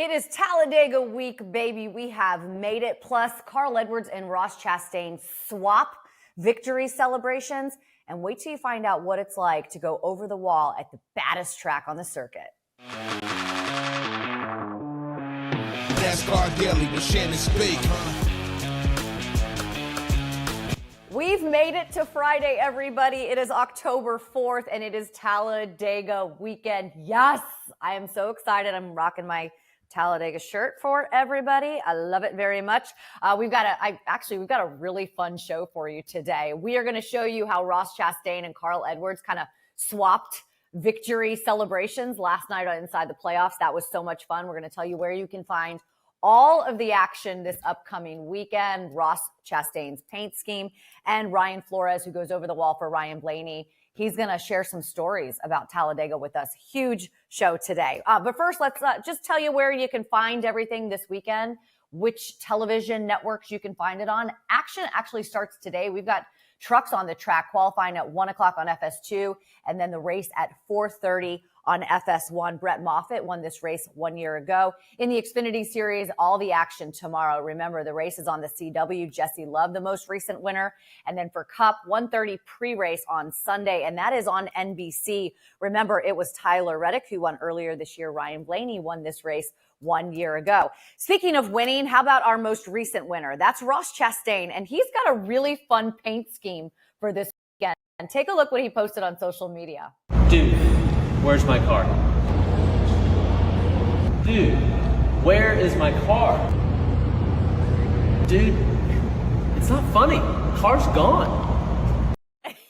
It is Talladega week, baby. We have made it. Plus, Carl Edwards and Ross Chastain swap victory celebrations. And wait till you find out what it's like to go over the wall at the baddest track on the circuit. NASCAR Daily with Shannon Spake. We've made it to Friday, everybody. It is October 4th, and it is Talladega weekend. Yes, I am so excited. I'm rocking my Talladega shirt for everybody. I love it very much. We've got a really fun show for you today. We are going to show you how Ross Chastain and Carl Edwards kind of swapped victory celebrations last night on Inside the Playoffs. That was so much fun. We're going to tell you where you can find all of the action this upcoming weekend. Ross Chastain's paint scheme and Ryan Flores, who goes over the wall for Ryan Blaney. He's going to share some stories about Talladega with us. Huge show today. But first, let's just tell you where you can find everything this weekend, which television networks you can find it on. Action actually starts today. We've got trucks on the track qualifying at 1 o'clock on FS2, and then the race at 4:30 on FS1. Brett Moffitt won this race 1 year ago. In the Xfinity Series, all the action tomorrow. Remember, the race is on the CW. Jesse Love, the most recent winner. And then for Cup, 1:30 pre-race on Sunday, and that is on NBC. Remember, it was Tyler Reddick who won earlier this year. Ryan Blaney won this race 1 year ago. Speaking of winning, how about our most recent winner? That's Ross Chastain, and he's got a really fun paint scheme for this weekend. And take a look what he posted on social media. Dude, where's my car? Dude, where is my car? Dude, it's not funny. The car's gone.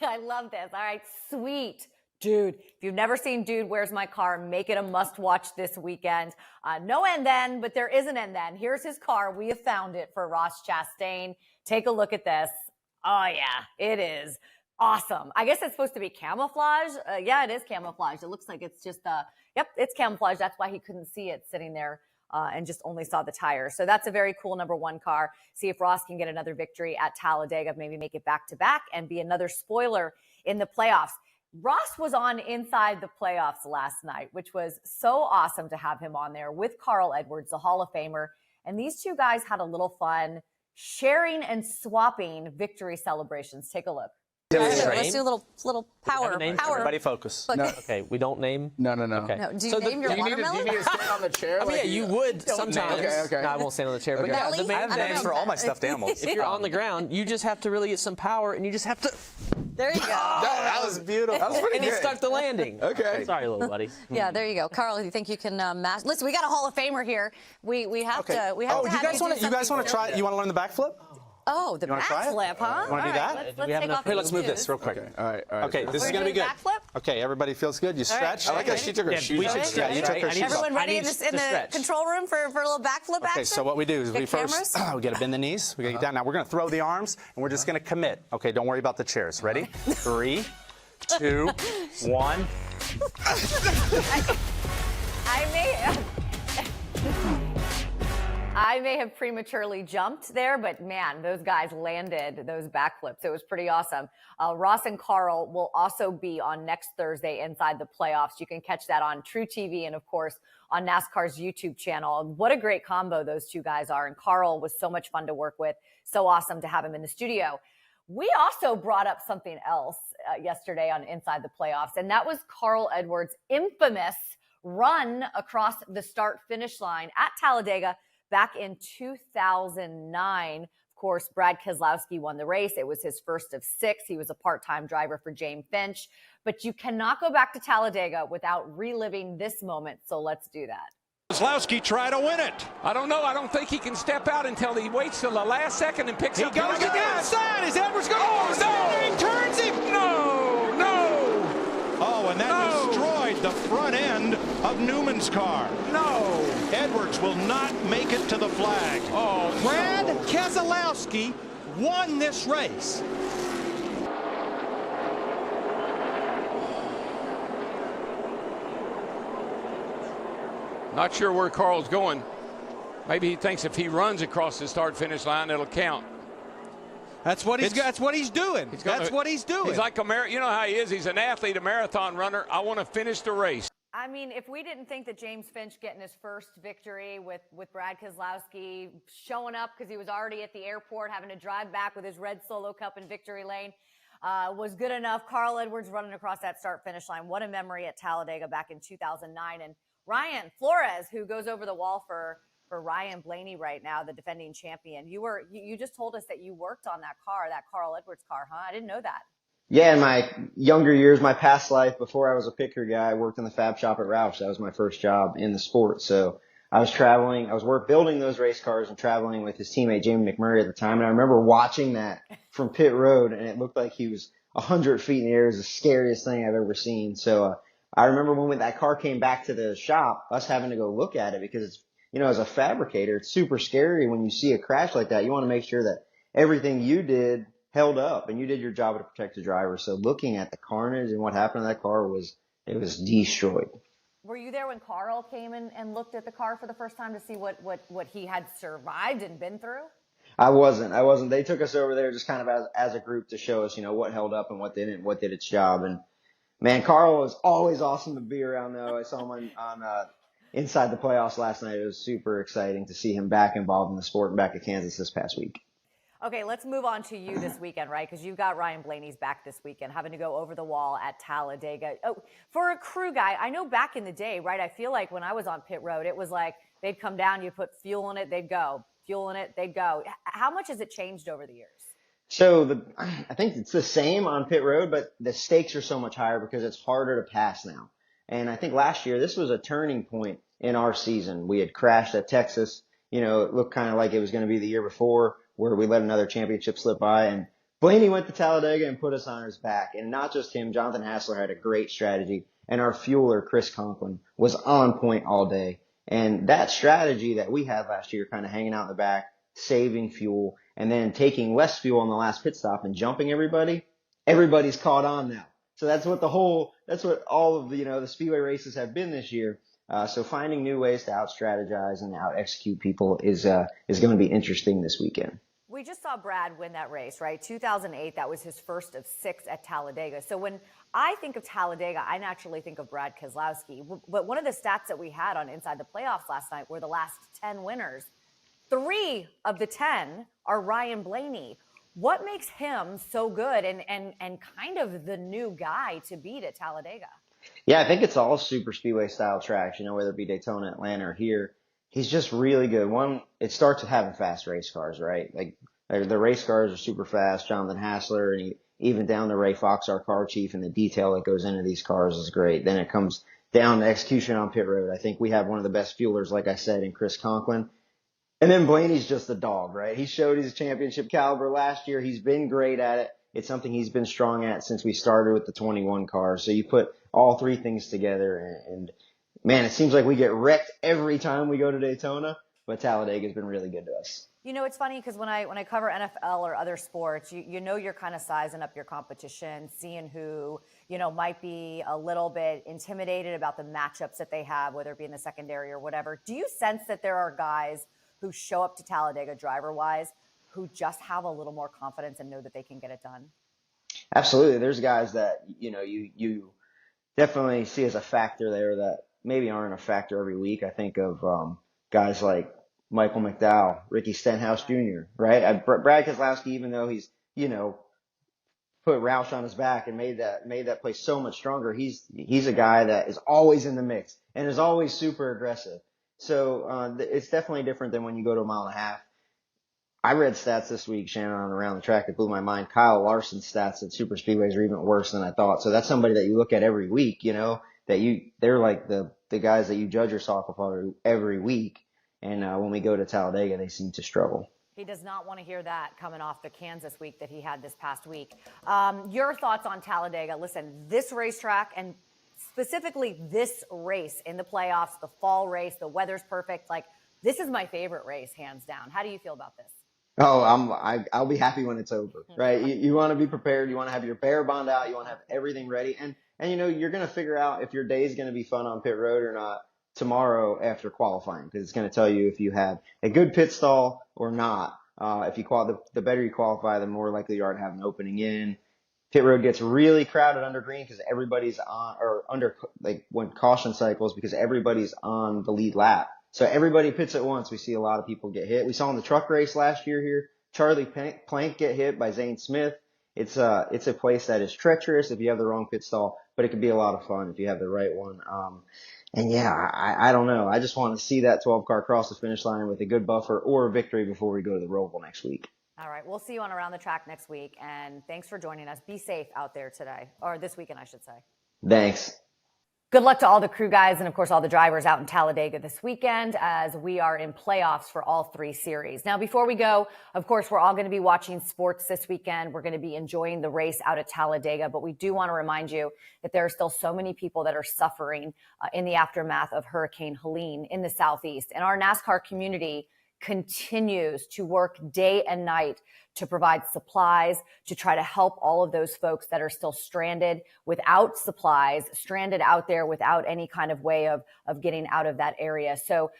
I love this. All right, sweet. Dude, if you've never seen Dude, Where's My Car, make it a must-watch this weekend. No end then, but there is an end then. Here's his car. We have found it for Ross Chastain. Take a look at this. Oh, yeah, it is awesome. I guess it's supposed to be camouflage. Yeah, it is camouflage. It looks like it's just, yep, it's camouflage. That's why he couldn't see it sitting there and just only saw the tires. So that's a very cool #1 car. See if Ross can get another victory at Talladega, maybe make it back-to-back and be another spoiler in the playoffs. Ross was on Inside the Playoffs last night, which was so awesome to have him on there with Carl Edwards, the Hall of Famer. And these two guys had a little fun sharing and swapping victory celebrations. Take a look. Let's do a little power. Everybody focus. Okay. No. Okay, we don't name? No. Okay. No. Do you name your watermelon? Do you need to stand on the chair? I mean, yeah, you would sometimes. Okay. No, I won't stand on the chair. But Belly? yeah, I have names for all my stuffed animals. If you're on the ground, you just have to really get some power, and you just have to. There you go. That was beautiful. That was pretty and good. he stuck the landing. Okay. Sorry, little buddy. Yeah, there you go. Carl, you think you can master? Listen, we got a Hall of Famer here. We have to. We have to. You guys want to try? You want to learn the backflip? Oh, the Backflip, huh? You want to do that? Let's take off Here, let's the move shoes. this real quick. Okay. All right. Okay, this is We're going to be doing good. backflip? Okay, everybody feels good. You stretch. I like how she took her shoes off. Yeah, you took her shoes off. Everyone ready in the stretch. control room for a little backflip action? Okay, so what we do is we cameras? got to bend the knees. We got to get down. Now we're going to throw the arms, and we're just going to commit. Okay, don't worry about the chairs. Ready? 3, 2, 1. I may have prematurely jumped there, but man, those guys landed those backflips. It was pretty awesome. Ross and Carl will also be on next Thursday Inside the Playoffs. You can catch that on True TV and, of course, on NASCAR's YouTube channel. What a great combo those two guys are. And Carl was so much fun to work with. So awesome to have him in the studio. We also brought up something else yesterday on Inside the Playoffs, and that was Carl Edwards' infamous run across the start-finish line at Talladega back in 2009. Of course, Brad Keselowski won the race. It was his first of 6. He was a part-time driver for James Finch. But you cannot go back to Talladega without reliving this moment, so let's do that. Keselowski try to win it. I don't know. I don't think he can step out until he waits till the last second and picks up. He goes to the outside. Is Edwards going to? Oh, no! He turns him. No! Oh, and that destroyed the front end of Newman's car. No! Edwards will not make it to the flag. Oh, Brad Keselowski won this race. Not sure where Carl's going. Maybe he thinks if he runs across the start-finish line, it'll count. That's what he's doing. That's what he's doing. He's like you know how he is. He's an athlete, a marathon runner. I want to finish the race. I mean, if we didn't think that James Finch getting his first victory with Brad Keselowski showing up because he was already at the airport having to drive back with his red Solo Cup in victory lane was good enough. Carl Edwards running across that start-finish line. What a memory at Talladega back in 2009. And Ryan Flores, who goes over the wall for Ryan Blaney right now, the defending champion. You just told us that you worked on that car, that Carl Edwards car, huh? I didn't know that. Yeah, in my younger years, my past life, before I was a picker guy, I worked in the fab shop at Ralph's. That was my first job in the sport. So I was building those race cars and traveling with his teammate, Jamie McMurray, at the time. And I remember watching that from pit road, and it looked like he was 100 feet in the air. It was the scariest thing I've ever seen. So I remember when that car came back to the shop, us having to go look at it because it's, as a fabricator, it's super scary when you see a crash like that. You want to make sure that everything you did held up and you did your job to protect the driver. So looking at the carnage and what happened to that car was destroyed. Were you there when Carl came in and looked at the car for the first time to see what he had survived and been through? I wasn't. They took us over there just kind of as a group to show us, what held up and what didn't, what did its job. And man, Carl was always awesome to be around though. I saw him on inside the playoffs last night. It was super exciting to see him back involved in the sport and back at Kansas this past week. Okay, let's move on to you this weekend, right? Because you've got Ryan Blaney's back this weekend, having to go over the wall at Talladega. Oh, for a crew guy, I know back in the day, right? I feel like when I was on pit road, it was like they'd come down, you put fuel in it, they'd go. Fuel in it, they'd go. How much has it changed over the years? So I think it's the same on pit road, but the stakes are so much higher because it's harder to pass now. And I think last year, this was a turning point in our season. We had crashed at Texas. It looked kind of like it was going to be the year before, where we let another championship slip by. And Blaney went to Talladega and put us on his back. And not just him, Jonathan Hassler had a great strategy. And our fueler, Chris Conklin, was on point all day. And that strategy that we had last year, kind of hanging out in the back, saving fuel, and then taking less fuel on the last pit stop and jumping everybody's caught on now. So that's what all of the Speedway races have been this year. So finding new ways to out-strategize and out-execute people is going to be interesting this weekend. We just saw Brad win that race, right? 2008, that was his first of 6 at Talladega. So when I think of Talladega, I naturally think of Brad Keselowski. But one of the stats that we had on Inside the Playoffs last night were the last 10 winners. 3 of the 10 are Ryan Blaney. What makes him so good and kind of the new guy to beat at Talladega? Yeah, I think it's all super speedway style tracks, whether it be Daytona, Atlanta, or here. He's just really good. One, it starts with having fast race cars, right? Like the race cars are super fast. Jonathan Hassler and even down to Ray Fox, our car chief, and the detail that goes into these cars is great. Then it comes down to execution on pit road. I think we have one of the best fuelers, like I said, in Chris Conklin. And then Blaney's just a dog, right? He showed his championship caliber last year. He's been great at it. It's something he's been strong at since we started with the 21 cars. So you put all 3 things together and man, it seems like we get wrecked every time we go to Daytona, but Talladega's been really good to us. It's funny because when I cover NFL or other sports, you're kind of sizing up your competition, seeing who, might be a little bit intimidated about the matchups that they have, whether it be in the secondary or whatever. Do you sense that there are guys who show up to Talladega driver-wise who just have a little more confidence and know that they can get it done? Absolutely. There's guys that, you definitely see as a factor there that maybe aren't a factor every week. I think of guys like Michael McDowell, Ricky Stenhouse Jr., right? Brad Keselowski, even though he's, put Roush on his back and made that place so much stronger, he's a guy that is always in the mix and is always super aggressive. So it's definitely different than when you go to a mile and a half. I read stats this week, Shannon, on Around the Track that blew my mind. Kyle Larson's stats at super speedways are even worse than I thought. So that's somebody that you look at every week, they're like the guys that you judge yourself upon every week. And when we go to Talladega, they seem to struggle. He does not want to hear that coming off the Kansas week that he had this past week. Your thoughts on Talladega? Listen, this racetrack and specifically this race in the playoffs, the fall race, the weather's perfect. Like, this is my favorite race, hands down. How do you feel about this? Oh, I'll be happy when it's over, right? You want to be prepared. You want to have your bear bond out. You want to have everything ready. And you're going to figure out if your day is going to be fun on pit road or not tomorrow after qualifying, because it's going to tell you if you have a good pit stall or not. If you the better you qualify, the more likely you are to have an opening in. Pit road gets really crowded under green because everybody's on, or under, like when caution cycles, because everybody's on the lead lap. So everybody pits at once. We see a lot of people get hit. We saw in the truck race last year here, Charlie Plank get hit by Zane Smith. It's a place that is treacherous if you have the wrong pit stall, but it can be a lot of fun if you have the right one. And yeah, I don't know. I just want to see that 12 car cross the finish line with a good buffer or a victory before we go to the Roval next week. All right, we'll see you on Around the Track next week, and thanks for joining us. Be safe out there today, or this weekend, I should say. Thanks. Good luck to all the crew guys and, of course, all the drivers out in Talladega this weekend as we are in playoffs for all 3 series. Now, before we go, of course, we're all going to be watching sports this weekend. We're going to be enjoying the race out at Talladega, but we do want to remind you that there are still so many people that are suffering in the aftermath of Hurricane Helene in the Southeast. And our NASCAR community continues to work day and night to provide supplies, to try to help all of those folks that are still stranded without supplies, stranded out there without any kind of way of getting out of that area. So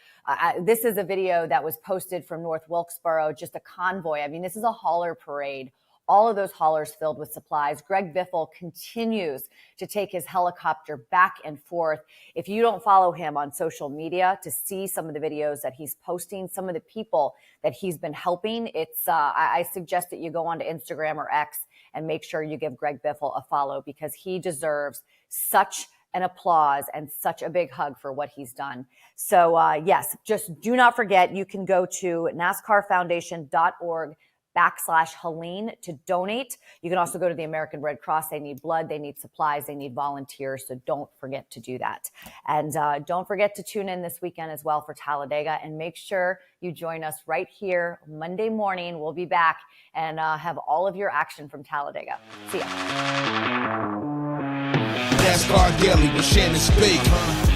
this is a video that was posted from North Wilkesboro, just a convoy. I mean, this is a hauler parade. All of those haulers filled with supplies. Greg Biffle continues to take his helicopter back and forth. If you don't follow him on social media to see some of the videos that he's posting, some of the people that he's been helping, I suggest that you go onto Instagram or X and make sure you give Greg Biffle a follow, because he deserves such an applause and such a big hug for what he's done. So yes, just do not forget, you can go to NASCARfoundation.org/Helene to donate. You can also go to the American Red Cross. They need blood, they need supplies, they need volunteers. So don't forget to do that. And don't forget to tune in this weekend as well for Talladega, and make sure you join us right here Monday morning. We'll be back and have all of your action from Talladega. See ya. NASCAR Daily with Shannon Spake.